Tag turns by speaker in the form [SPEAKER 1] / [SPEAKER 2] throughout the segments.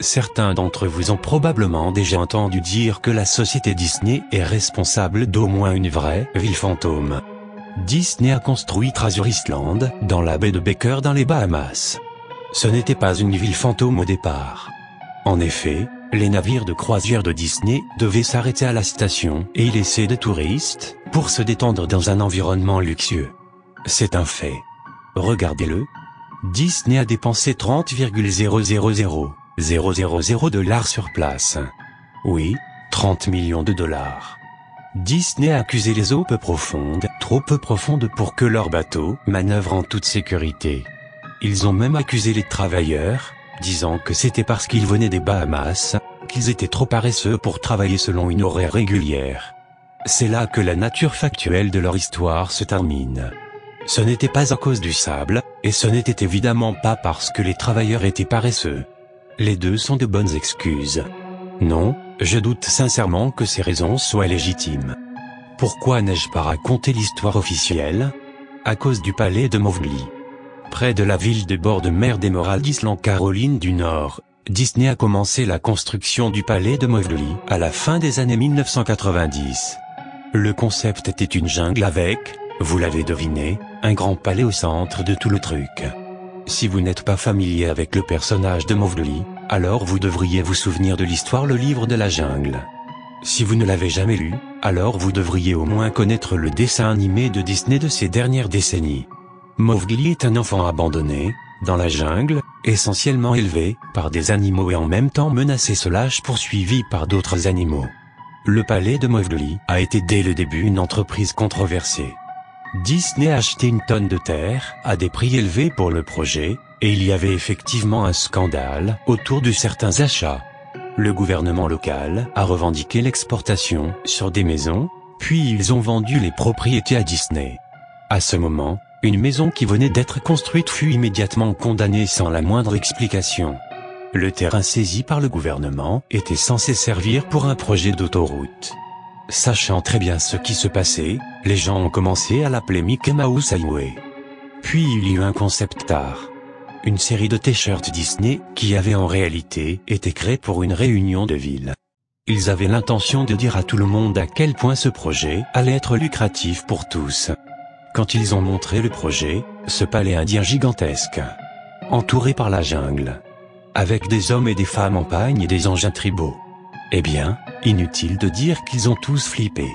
[SPEAKER 1] Certains d'entre vous ont probablement déjà entendu dire que la société Disney est responsable d'au moins une vraie ville fantôme. Disney a construit Treasure Island, dans la baie de Baker dans les Bahamas. Ce n'était pas une ville fantôme au départ. En effet, les navires de croisière de Disney devaient s'arrêter à la station et y laisser des touristes, pour se détendre dans un environnement luxueux. C'est un fait. Regardez-le. Disney a dépensé 30,000 dollars sur place. Oui, 30 millions de dollars. Disney a accusé les eaux peu profondes, trop peu profondes pour que leur bateau manœuvre en toute sécurité. Ils ont même accusé les travailleurs, disant que c'était parce qu'ils venaient des Bahamas, qu'ils étaient trop paresseux pour travailler selon une horaire régulière. C'est là que la nature factuelle de leur histoire se termine. Ce n'était pas à cause du sable, et ce n'était évidemment pas parce que les travailleurs étaient paresseux. Les deux sont de bonnes excuses. Non, je doute sincèrement que ces raisons soient légitimes. Pourquoi n'ai-je pas raconté l'histoire officielle? À cause du palais de Mowgli. Près de la ville de bord de mer d'Emerald Island, Caroline du Nord, Disney a commencé la construction du palais de Mowgli à la fin des années 1990. Le concept était une jungle avec, vous l'avez deviné, un grand palais au centre de tout le truc. Si vous n'êtes pas familier avec le personnage de Mowgli, alors vous devriez vous souvenir de l'histoire Le Livre de la Jungle. Si vous ne l'avez jamais lu, alors vous devriez au moins connaître le dessin animé de Disney de ces dernières décennies. Mowgli est un enfant abandonné, dans la jungle, essentiellement élevé par des animaux et en même temps menacé poursuivi par d'autres animaux. Le palais de Mowgli a été dès le début une entreprise controversée. Disney a acheté une tonne de terre à des prix élevés pour le projet, et il y avait effectivement un scandale autour de certains achats. Le gouvernement local a revendiqué l'exportation sur des maisons, puis ils ont vendu les propriétés à Disney. À ce moment, une maison qui venait d'être construite fut immédiatement condamnée sans la moindre explication. Le terrain saisi par le gouvernement était censé servir pour un projet d'autoroute. Sachant très bien ce qui se passait, les gens ont commencé à l'appeler Mickey Mouse Highway. Puis il y eut un concept art. Une série de t-shirts Disney qui avait en réalité été créés pour une réunion de ville. Ils avaient l'intention de dire à tout le monde à quel point ce projet allait être lucratif pour tous. Quand ils ont montré le projet, ce palais indien gigantesque, entouré par la jungle, avec des hommes et des femmes en pagne et des engins tribaux. Eh bien, inutile de dire qu'ils ont tous flippé.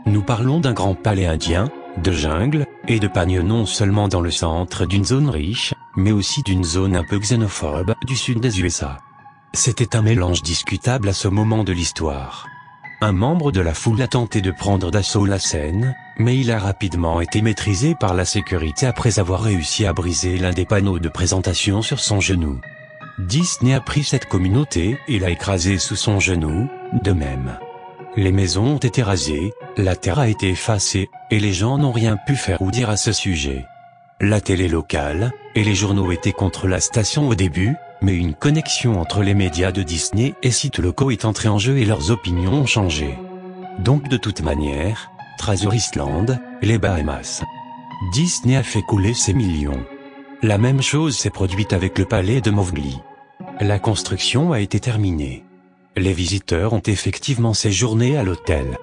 [SPEAKER 1] Nous parlons d'un grand palais indien, de jungle, et de pagne non seulement dans le centre d'une zone riche, mais aussi d'une zone un peu xénophobe du sud des USA. C'était un mélange discutable à ce moment de l'histoire. Un membre de la foule a tenté de prendre d'assaut la scène, mais il a rapidement été maîtrisé par la sécurité après avoir réussi à briser l'un des panneaux de présentation sur son genou. Disney a pris cette communauté et l'a écrasée sous son genou, de même. Les maisons ont été rasées, la terre a été effacée, et les gens n'ont rien pu faire ou dire à ce sujet. La télé locale, et les journaux étaient contre la station au début, mais une connexion entre les médias de Disney et sites locaux est entrée en jeu et leurs opinions ont changé. Donc de toute manière, Treasure Island, les Bahamas. Disney a fait couler ses millions. La même chose s'est produite avec le palais de Mowgli. La construction a été terminée. Les visiteurs ont effectivement séjourné à l'hôtel.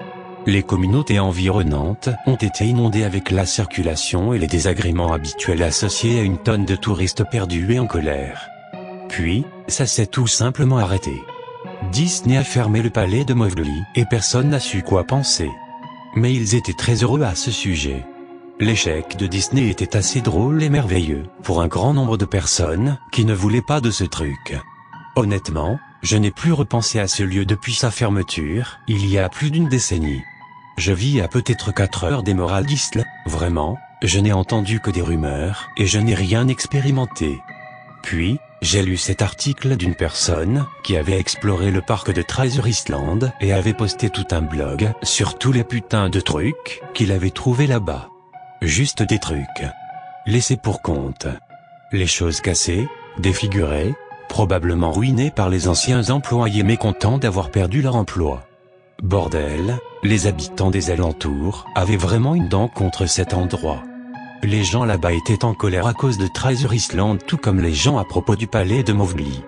[SPEAKER 1] Les communautés environnantes ont été inondées avec la circulation et les désagréments habituels associés à une tonne de touristes perdus et en colère. Puis, ça s'est tout simplement arrêté. Disney a fermé le palais de Mowgli et personne n'a su quoi penser. Mais ils étaient très heureux à ce sujet. L'échec de Disney était assez drôle et merveilleux pour un grand nombre de personnes qui ne voulaient pas de ce truc. Honnêtement, je n'ai plus repensé à ce lieu depuis sa fermeture, il y a plus d'une décennie. Je vis à peut-être 4 heures d'Emerald Island, vraiment, je n'ai entendu que des rumeurs et je n'ai rien expérimenté. Puis, j'ai lu cet article d'une personne qui avait exploré le parc de Treasure Island et avait posté tout un blog sur tous les putains de trucs qu'il avait trouvés là-bas. Juste des trucs laissés pour compte. Les choses cassées, défigurées, probablement ruinées par les anciens employés mécontents d'avoir perdu leur emploi. Bordel, les habitants des alentours avaient vraiment une dent contre cet endroit. Les gens là-bas étaient en colère à cause de Treasure Island tout comme les gens à propos du palais de Mowgli.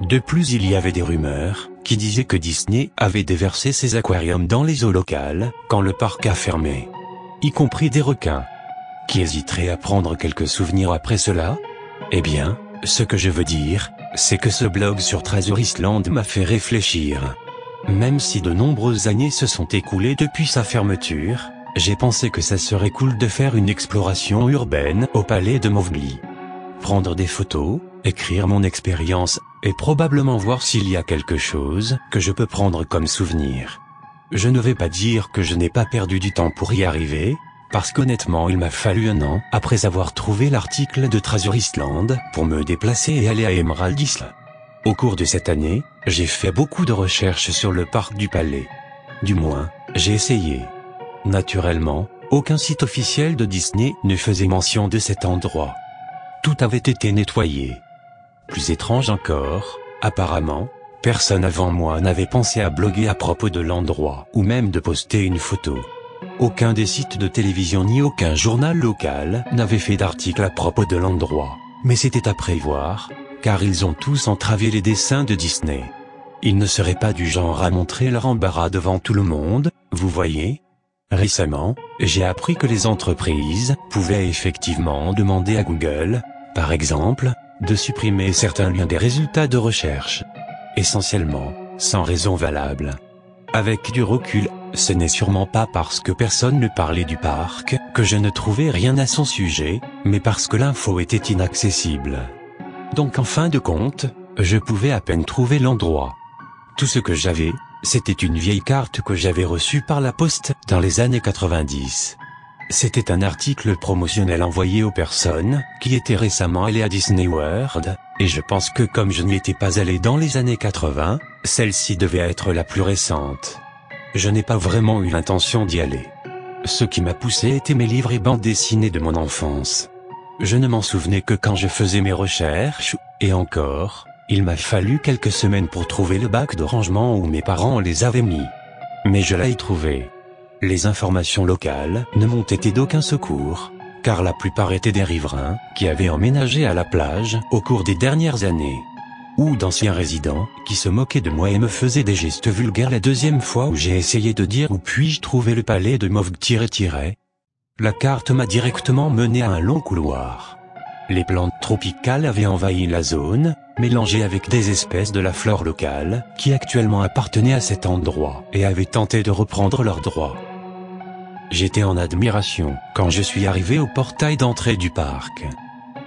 [SPEAKER 1] De plus, il y avait des rumeurs qui disaient que Disney avait déversé ses aquariums dans les eaux locales quand le parc a fermé, y compris des requins. Qui hésiterait à prendre quelques souvenirs après cela? Eh bien, ce que je veux dire, c'est que ce blog sur Treasure Island m'a fait réfléchir. Même si de nombreuses années se sont écoulées depuis sa fermeture, j'ai pensé que ça serait cool de faire une exploration urbaine au palais de Mowgli. Prendre des photos, écrire mon expérience, et probablement voir s'il y a quelque chose que je peux prendre comme souvenir. Je ne vais pas dire que je n'ai pas perdu du temps pour y arriver, parce qu'honnêtement il m'a fallu 1 an après avoir trouvé l'article de Treasure Island pour me déplacer et aller à Emerald Isle. Au cours de cette année, j'ai fait beaucoup de recherches sur le parc du palais. Du moins, j'ai essayé. Naturellement, aucun site officiel de Disney ne faisait mention de cet endroit. Tout avait été nettoyé. Plus étrange encore, apparemment, personne avant moi n'avait pensé à bloguer à propos de l'endroit ou même de poster une photo. Aucun des sites de télévision ni aucun journal local n'avait fait d'article à propos de l'endroit. Mais c'était à prévoir, car ils ont tous entravé les dessins de Disney. Ils ne seraient pas du genre à montrer leur embarras devant tout le monde, vous voyez? Récemment, j'ai appris que les entreprises pouvaient effectivement demander à Google, par exemple, de supprimer certains liens des résultats de recherche. Essentiellement, sans raison valable. Avec du recul, ce n'est sûrement pas parce que personne ne parlait du parc que je ne trouvais rien à son sujet, mais parce que l'info était inaccessible. Donc en fin de compte, je pouvais à peine trouver l'endroit. Tout ce que j'avais, c'était une vieille carte que j'avais reçue par la poste dans les années 90. C'était un article promotionnel envoyé aux personnes qui étaient récemment allées à Disney World, et je pense que comme je n'y étais pas allé dans les années 80, celle-ci devait être la plus récente. Je n'ai pas vraiment eu l'intention d'y aller. Ce qui m'a poussé étaient mes livres et bandes dessinées de mon enfance. Je ne m'en souvenais que quand je faisais mes recherches, et encore, il m'a fallu quelques semaines pour trouver le bac de rangement où mes parents les avaient mis. Mais je l'ai trouvé. Les informations locales ne m'ont été d'aucun secours, car la plupart étaient des riverains qui avaient emménagé à la plage au cours des dernières années. Ou d'anciens résidents qui se moquaient de moi et me faisaient des gestes vulgaires la deuxième fois où j'ai essayé de dire où puis-je trouver le palais de Mowgli. La carte m'a directement mené à un long couloir. Les plantes tropicales avaient envahi la zone, mélangées avec des espèces de la flore locale qui actuellement appartenaient à cet endroit et avaient tenté de reprendre leurs droits. J'étais en admiration quand je suis arrivé au portail d'entrée du parc.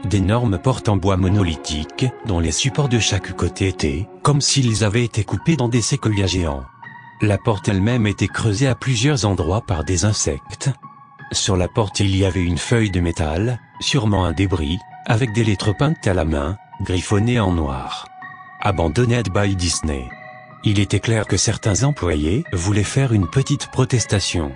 [SPEAKER 1] D'énormes portes en bois monolithiques, dont les supports de chaque côté étaient, comme s'ils avaient été coupés dans des séquoias géants. La porte elle-même était creusée à plusieurs endroits par des insectes. Sur la porte il y avait une feuille de métal, sûrement un débris, avec des lettres peintes à la main, griffonnées en noir. Abandonned by Disney. Il était clair que certains employés voulaient faire une petite protestation.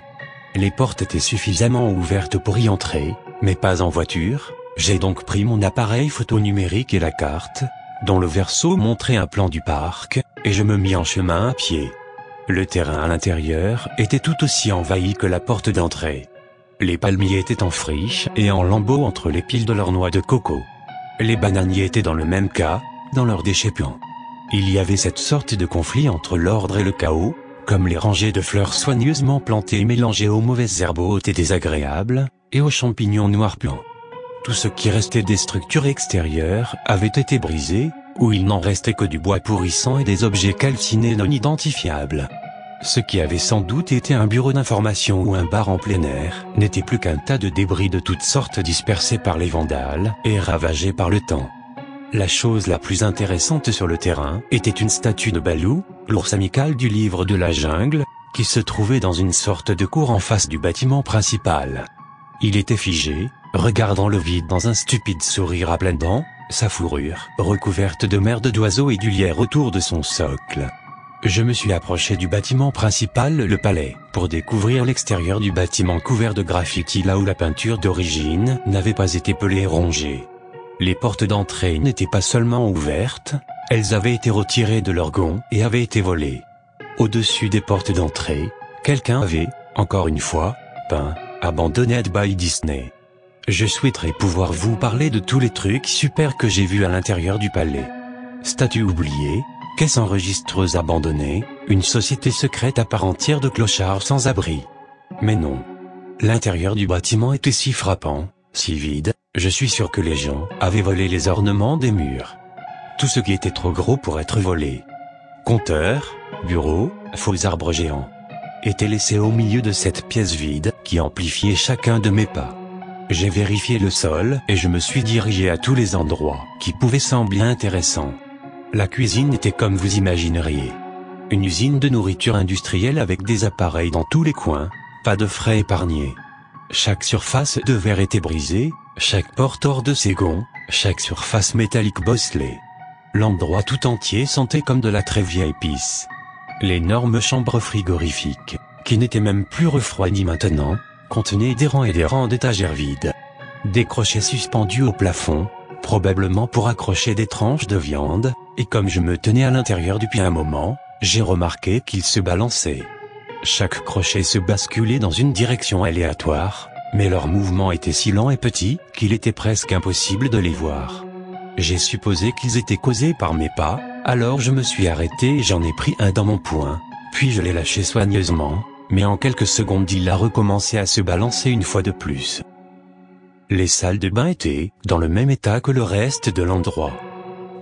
[SPEAKER 1] Les portes étaient suffisamment ouvertes pour y entrer, mais pas en voiture. J'ai donc pris mon appareil photo numérique et la carte, dont le verso montrait un plan du parc, et je me mis en chemin à pied. Le terrain à l'intérieur était tout aussi envahi que la porte d'entrée. Les palmiers étaient en friche et en lambeaux entre les piles de leurs noix de coco. Les bananiers étaient dans le même cas, dans leurs déchets puants. Il y avait cette sorte de conflit entre l'ordre et le chaos, comme les rangées de fleurs soigneusement plantées et mélangées aux mauvaises herbes hautes et désagréables, et aux champignons noirs puants. Tout ce qui restait des structures extérieures avait été brisé, où il n'en restait que du bois pourrissant et des objets calcinés non identifiables. Ce qui avait sans doute été un bureau d'information ou un bar en plein air n'était plus qu'un tas de débris de toutes sortes dispersés par les vandales et ravagés par le temps. La chose la plus intéressante sur le terrain était une statue de Baloo, l'ours amical du livre de la jungle, qui se trouvait dans une sorte de cour en face du bâtiment principal. Il était figé, regardant le vide dans un stupide sourire à pleines dents, sa fourrure recouverte de merde d'oiseaux et du lierre autour de son socle. Je me suis approché du bâtiment principal, le palais, pour découvrir l'extérieur du bâtiment couvert de graffiti là où la peinture d'origine n'avait pas été pelée et rongée. Les portes d'entrée n'étaient pas seulement ouvertes, elles avaient été retirées de leurs gonds et avaient été volées. Au-dessus des portes d'entrée, quelqu'un avait, encore une fois, peint « Abandonned by Disney ». Je souhaiterais pouvoir vous parler de tous les trucs super que j'ai vus à l'intérieur du palais. statue oubliée, caisse enregistreuse abandonnée, une société secrète à part entière de clochards sans abri. Mais non. L'intérieur du bâtiment était si frappant, si vide, je suis sûr que les gens avaient volé les ornements des murs. Tout ce qui était trop gros pour être volé. Compteurs, bureaux, faux arbres géants, étaient laissés au milieu de cette pièce vide qui amplifiait chacun de mes pas. J'ai vérifié le sol et je me suis dirigé à tous les endroits qui pouvaient sembler intéressants. La cuisine était comme vous imagineriez. Une usine de nourriture industrielle avec des appareils dans tous les coins, pas de frais épargnés. Chaque surface de verre était brisée, chaque porte hors de ses gonds, chaque surface métallique bosselée. L'endroit tout entier sentait comme de la très vieille pisse. L'énorme chambre frigorifique, qui n'était même plus refroidie maintenant, contenait des rangs d'étagères vides. Des crochets suspendus au plafond, probablement pour accrocher des tranches de viande, et comme je me tenais à l'intérieur depuis un moment, j'ai remarqué qu'ils se balançaient. Chaque crochet se basculait dans une direction aléatoire, mais leur mouvement était si lent et petit qu'il était presque impossible de les voir. J'ai supposé qu'ils étaient causés par mes pas, alors je me suis arrêté et j'en ai pris un dans mon poing, puis je l'ai lâché soigneusement, mais en quelques secondes il a recommencé à se balancer une fois de plus. Les salles de bain étaient dans le même état que le reste de l'endroit.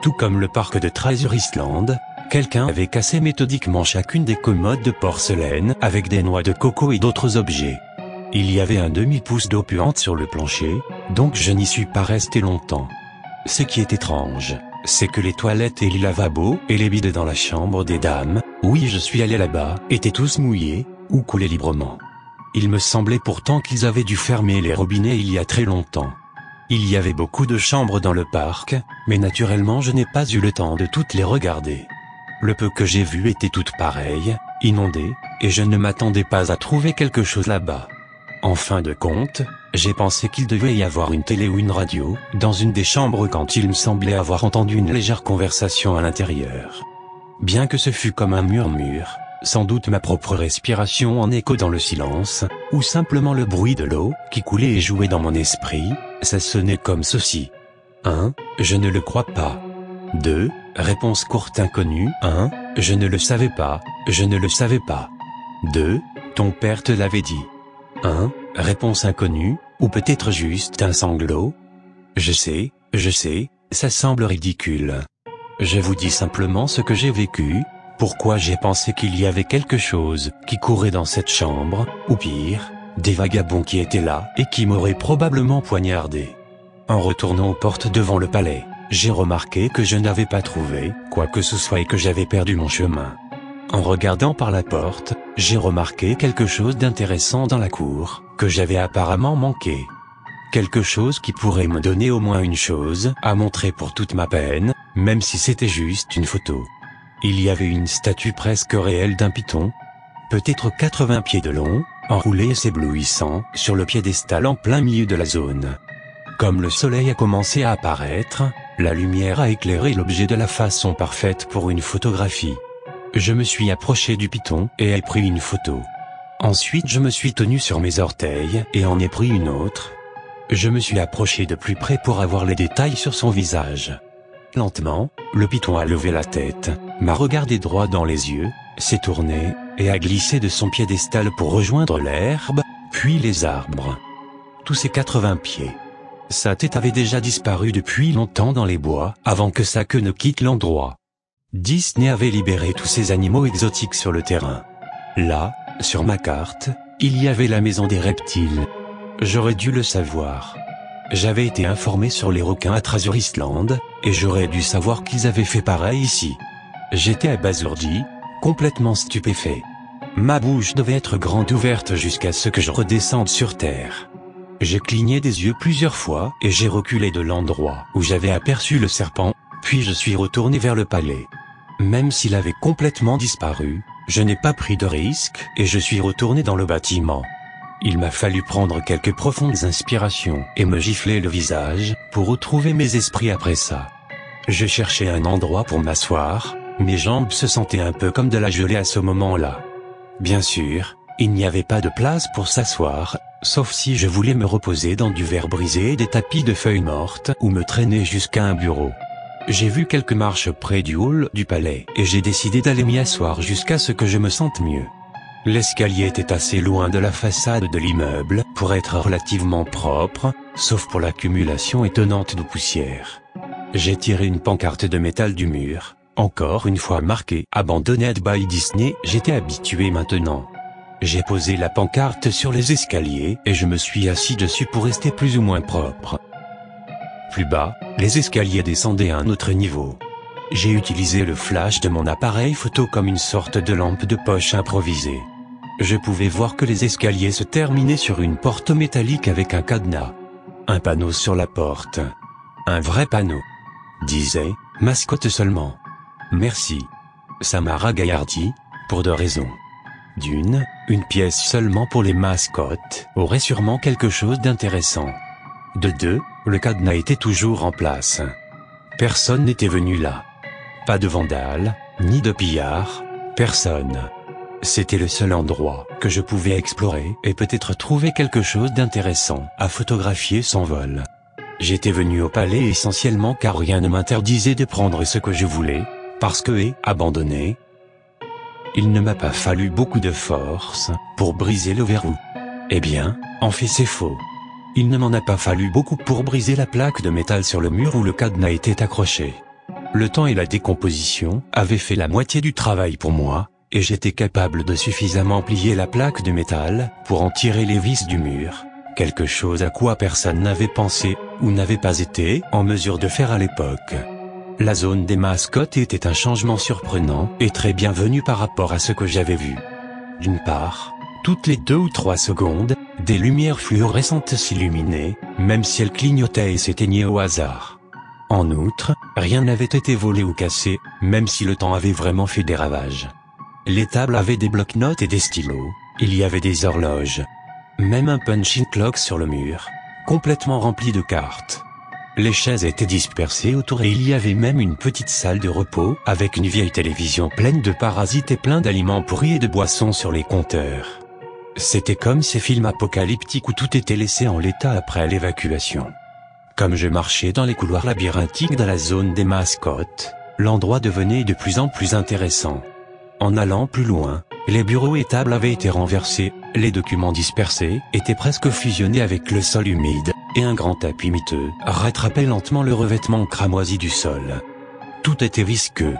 [SPEAKER 1] Tout comme le parc de Treasure Island, quelqu'un avait cassé méthodiquement chacune des commodes de porcelaine avec des noix de coco et d'autres objets. Il y avait un demi-pouce d'eau puante sur le plancher, donc je n'y suis pas resté longtemps. Ce qui est étrange, c'est que les toilettes et les lavabos et les bidets dans la chambre des dames, oui je suis allé là-bas, étaient tous mouillés, ou coulaient librement. Il me semblait pourtant qu'ils avaient dû fermer les robinets il y a très longtemps. Il y avait beaucoup de chambres dans le parc, mais naturellement je n'ai pas eu le temps de toutes les regarder. Le peu que j'ai vu étaient toutes pareilles, inondées, et je ne m'attendais pas à trouver quelque chose là-bas. En fin de compte, j'ai pensé qu'il devait y avoir une télé ou une radio dans une des chambres quand il me semblait avoir entendu une légère conversation à l'intérieur. Bien que ce fût comme un murmure, sans doute ma propre respiration en écho dans le silence, ou simplement le bruit de l'eau qui coulait et jouait dans mon esprit, ça sonnait comme ceci. 1. Je ne le crois pas. 2. Réponse courte inconnue. 1. Je ne le savais pas, je ne le savais pas. 2. Ton père te l'avait dit. 1. Réponse inconnue, ou peut-être juste un sanglot. Je sais, ça semble ridicule. Je vous dis simplement ce que j'ai vécu, pourquoi j'ai pensé qu'il y avait quelque chose qui courait dans cette chambre, ou pire, des vagabonds qui étaient là et qui m'auraient probablement poignardé. En retournant aux portes devant le palais, j'ai remarqué que je n'avais pas trouvé quoi que ce soit et que j'avais perdu mon chemin. En regardant par la porte, j'ai remarqué quelque chose d'intéressant dans la cour, que j'avais apparemment manqué. Quelque chose qui pourrait me donner au moins une chose à montrer pour toute ma peine, même si c'était juste une photo. Il y avait une statue presque réelle d'un python, peut-être 80 pieds de long, enroulé et s'éblouissant sur le piédestal en plein milieu de la zone. Comme le soleil a commencé à apparaître, la lumière a éclairé l'objet de la façon parfaite pour une photographie. Je me suis approché du python et ai pris une photo. Ensuite je me suis tenu sur mes orteils et en ai pris une autre. Je me suis approché de plus près pour avoir les détails sur son visage. Lentement, le python a levé la tête, m'a regardé droit dans les yeux, s'est tourné, et a glissé de son piédestal pour rejoindre l'herbe, puis les arbres. Tous ces 80 pieds. Sa tête avait déjà disparu depuis longtemps dans les bois, avant que sa queue ne quitte l'endroit. Disney avait libéré tous ces animaux exotiques sur le terrain. Là, sur ma carte, il y avait la maison des reptiles. J'aurais dû le savoir. J'avais été informé sur les requins à Treasure Island, et j'aurais dû savoir qu'ils avaient fait pareil ici. J'étais abasourdi, complètement stupéfait. Ma bouche devait être grande ouverte jusqu'à ce que je redescende sur terre. J'ai cligné des yeux plusieurs fois et j'ai reculé de l'endroit où j'avais aperçu le serpent, puis je suis retourné vers le palais. Même s'il avait complètement disparu, je n'ai pas pris de risque et je suis retourné dans le bâtiment. Il m'a fallu prendre quelques profondes inspirations et me gifler le visage pour retrouver mes esprits après ça. Je cherchais un endroit pour m'asseoir, mes jambes se sentaient un peu comme de la gelée à ce moment-là. Bien sûr, il n'y avait pas de place pour s'asseoir, sauf si je voulais me reposer dans du verre brisé et des tapis de feuilles mortes ou me traîner jusqu'à un bureau. J'ai vu quelques marches près du hall du palais et j'ai décidé d'aller m'y asseoir jusqu'à ce que je me sente mieux. L'escalier était assez loin de la façade de l'immeuble pour être relativement propre, sauf pour l'accumulation étonnante de poussière. J'ai tiré une pancarte de métal du mur, encore une fois marquée « Abandoned by Disney », j'étais habitué maintenant. J'ai posé la pancarte sur les escaliers et je me suis assis dessus pour rester plus ou moins propre. Plus bas, les escaliers descendaient à un autre niveau. J'ai utilisé le flash de mon appareil photo comme une sorte de lampe de poche improvisée. Je pouvais voir que les escaliers se terminaient sur une porte métallique avec un cadenas. Un panneau sur la porte. Un vrai panneau. Disait « Mascotte seulement ». Merci. Ça m'a ragaillardi, pour deux raisons. D'une, une pièce seulement pour les mascottes aurait sûrement quelque chose d'intéressant. De deux, le cadenas était toujours en place. Personne n'était venu là. Pas de vandales, ni de pillards, personne. C'était le seul endroit que je pouvais explorer et peut-être trouver quelque chose d'intéressant à photographier sans vol. J'étais venu au palais essentiellement car rien ne m'interdisait de prendre ce que je voulais, parce que abandonné. Il ne m'a pas fallu beaucoup de force pour briser le verrou. Eh bien, en fait c'est faux. Il ne m'en a pas fallu beaucoup pour briser la plaque de métal sur le mur où le cadenas était accroché. Le temps et la décomposition avaient fait la moitié du travail pour moi, et j'étais capable de suffisamment plier la plaque de métal pour en tirer les vis du mur, quelque chose à quoi personne n'avait pensé, ou n'avait pas été en mesure de faire à l'époque. La zone des mascottes était un changement surprenant et très bienvenu par rapport à ce que j'avais vu. D'une part, toutes les 2 ou 3 secondes, des lumières fluorescentes s'illuminaient, même si elles clignotaient et s'éteignaient au hasard. En outre, rien n'avait été volé ou cassé, même si le temps avait vraiment fait des ravages. Les tables avaient des blocs-notes et des stylos, il y avait des horloges. Même un punching clock sur le mur, complètement rempli de cartes. Les chaises étaient dispersées autour et il y avait même une petite salle de repos avec une vieille télévision pleine de parasites et plein d'aliments pourris et de boissons sur les compteurs. C'était comme ces films apocalyptiques où tout était laissé en l'état après l'évacuation. Comme je marchais dans les couloirs labyrinthiques de la zone des mascottes, l'endroit devenait de plus en plus intéressant. En allant plus loin, les bureaux et tables avaient été renversés, les documents dispersés étaient presque fusionnés avec le sol humide, et un grand tapis miteux rattrapait lentement le revêtement cramoisi du sol. Tout était visqueux.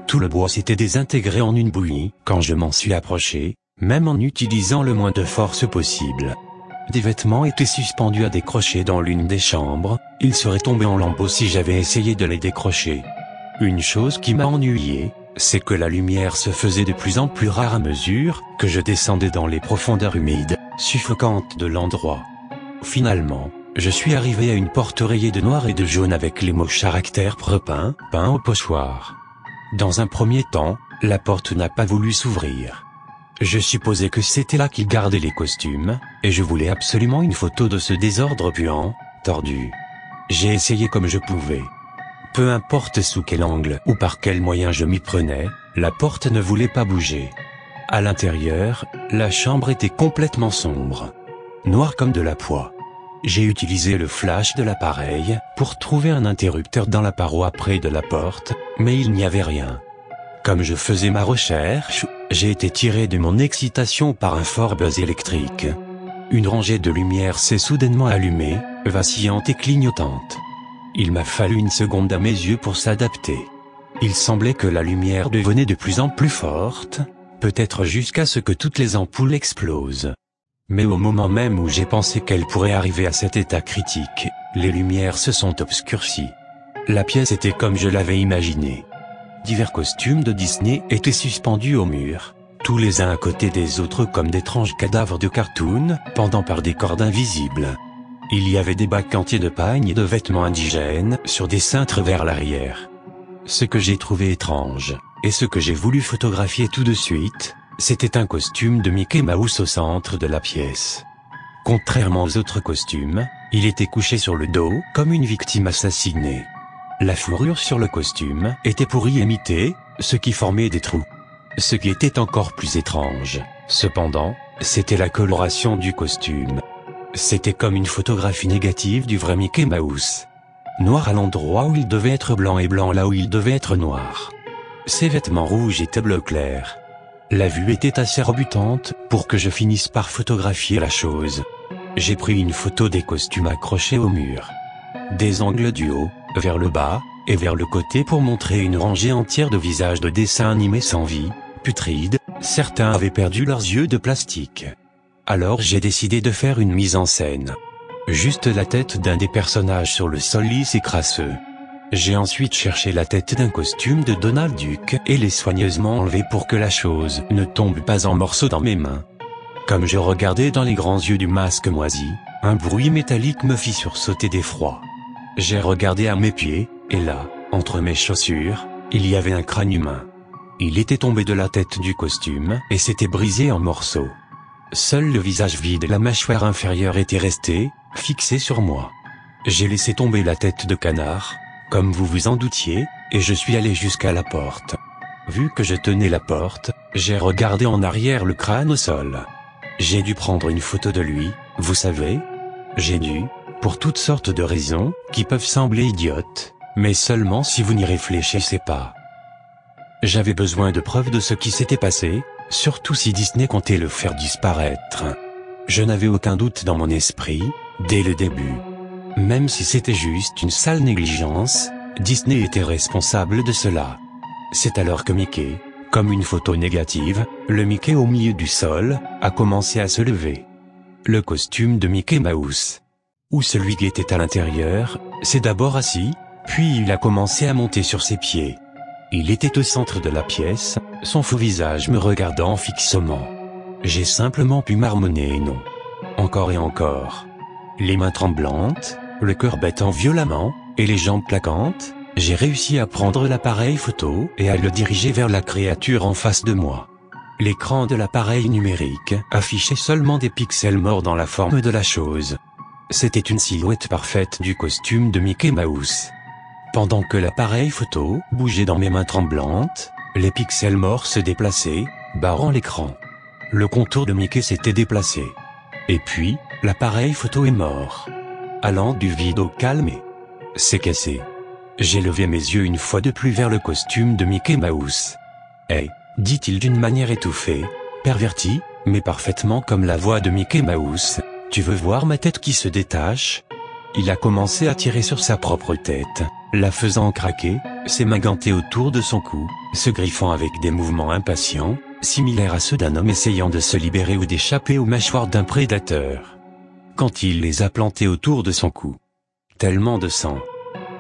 [SPEAKER 1] Tout le bois s'était désintégré en une bouillie quand je m'en suis approché, même en utilisant le moins de force possible. Des vêtements étaient suspendus à des crochets dans l'une des chambres, ils seraient tombés en lambeaux si j'avais essayé de les décrocher. Une chose qui m'a ennuyé, c'est que la lumière se faisait de plus en plus rare à mesure que je descendais dans les profondeurs humides, suffocantes de l'endroit. Finalement, je suis arrivé à une porte rayée de noir et de jaune avec les mots caractères repeints, peints au pochoir. Dans un premier temps, la porte n'a pas voulu s'ouvrir. Je supposais que c'était là qu'ils gardaient les costumes, et je voulais absolument une photo de ce désordre puant, tordu. J'ai essayé comme je pouvais. Peu importe sous quel angle ou par quel moyen je m'y prenais, la porte ne voulait pas bouger. À l'intérieur, la chambre était complètement sombre. Noire comme de la poix. J'ai utilisé le flash de l'appareil pour trouver un interrupteur dans la paroi près de la porte, mais il n'y avait rien. Comme je faisais ma recherche, j'ai été tiré de mon excitation par un fort buzz électrique. Une rangée de lumière s'est soudainement allumée, vacillante et clignotante. Il m'a fallu une seconde à mes yeux pour s'adapter. Il semblait que la lumière devenait de plus en plus forte, peut-être jusqu'à ce que toutes les ampoules explosent. Mais au moment même où j'ai pensé qu'elle pourrait arriver à cet état critique, les lumières se sont obscurcies. La pièce était comme je l'avais imaginé. Divers costumes de Disney étaient suspendus au mur, tous les uns à côté des autres comme d'étranges cadavres de cartoon, pendant par des cordes invisibles. Il y avait des bacs entiers de pagne et de vêtements indigènes sur des cintres vers l'arrière. Ce que j'ai trouvé étrange, et ce que j'ai voulu photographier tout de suite, c'était un costume de Mickey Mouse au centre de la pièce. Contrairement aux autres costumes, il était couché sur le dos comme une victime assassinée. La fourrure sur le costume était pour y imiter, ce qui formait des trous. Ce qui était encore plus étrange, cependant, c'était la coloration du costume. C'était comme une photographie négative du vrai Mickey Mouse. Noir à l'endroit où il devait être blanc et blanc là où il devait être noir. Ses vêtements rouges étaient bleu clair. La vue était assez rebutante pour que je finisse par photographier la chose. J'ai pris une photo des costumes accrochés au mur. Des angles du haut, vers le bas, et vers le côté pour montrer une rangée entière de visages de dessins animés sans vie, putrides, certains avaient perdu leurs yeux de plastique. Alors j'ai décidé de faire une mise en scène. Juste la tête d'un des personnages sur le sol lisse et crasseux. J'ai ensuite cherché la tête d'un costume de Donald Duck et l'ai soigneusement enlevé pour que la chose ne tombe pas en morceaux dans mes mains. Comme je regardais dans les grands yeux du masque moisi, un bruit métallique me fit sursauter d'effroi. J'ai regardé à mes pieds, et là, entre mes chaussures, il y avait un crâne humain. Il était tombé de la tête du costume et s'était brisé en morceaux. Seul le visage vide et la mâchoire inférieure étaient restés, fixés sur moi. J'ai laissé tomber la tête de canard, comme vous vous en doutiez, et je suis allé jusqu'à la porte. Vu que je tenais la porte, j'ai regardé en arrière le crâne au sol. J'ai dû prendre une photo de lui, vous savez. J'ai dû, pour toutes sortes de raisons, qui peuvent sembler idiotes, mais seulement si vous n'y réfléchissez pas. J'avais besoin de preuves de ce qui s'était passé, surtout si Disney comptait le faire disparaître. Je n'avais aucun doute dans mon esprit, dès le début. Même si c'était juste une sale négligence, Disney était responsable de cela. C'est alors que Mickey, comme une photo négative, le Mickey au milieu du sol, a commencé à se lever. Le costume de Mickey Mouse, ou celui qui était à l'intérieur, s'est d'abord assis, puis il a commencé à monter sur ses pieds. Il était au centre de la pièce, son faux visage me regardant fixement. J'ai simplement pu marmonner non. Encore et encore. Les mains tremblantes, le cœur battant violemment, et les jambes claquantes, j'ai réussi à prendre l'appareil photo et à le diriger vers la créature en face de moi. L'écran de l'appareil numérique affichait seulement des pixels morts dans la forme de la chose. C'était une silhouette parfaite du costume de Mickey Mouse. Pendant que l'appareil photo bougeait dans mes mains tremblantes, les pixels morts se déplaçaient, barrant l'écran. Le contour de Mickey s'était déplacé. Et puis, l'appareil photo est mort. Allant du vide au calme et... c'est cassé. J'ai levé mes yeux une fois de plus vers le costume de Mickey Mouse. « Hey !» dit-il d'une manière étouffée, pervertie, mais parfaitement comme la voix de Mickey Mouse. « Tu veux voir ma tête qui se détache ?» Il a commencé à tirer sur sa propre tête, la faisant craquer, ses mains gantées autour de son cou, se griffant avec des mouvements impatients, similaires à ceux d'un homme essayant de se libérer ou d'échapper aux mâchoires d'un prédateur. Quand il les a plantés autour de son cou. Tellement de sang.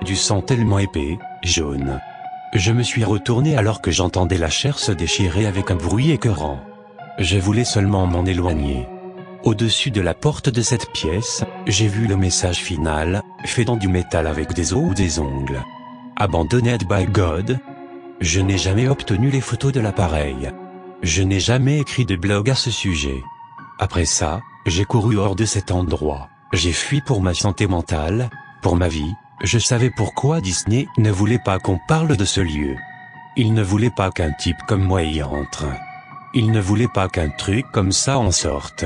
[SPEAKER 1] Du sang tellement épais, jaune. Je me suis retourné alors que j'entendais la chair se déchirer avec un bruit écœurant. Je voulais seulement m'en éloigner. Au-dessus de la porte de cette pièce, j'ai vu le message final, fait dans du métal avec des os ou des ongles. Abandoned by God. Je n'ai jamais obtenu les photos de l'appareil. Je n'ai jamais écrit de blog à ce sujet. Après ça, j'ai couru hors de cet endroit. J'ai fui pour ma santé mentale, pour ma vie. Je savais pourquoi Disney ne voulait pas qu'on parle de ce lieu. Il ne voulait pas qu'un type comme moi y entre. Il ne voulait pas qu'un truc comme ça en sorte.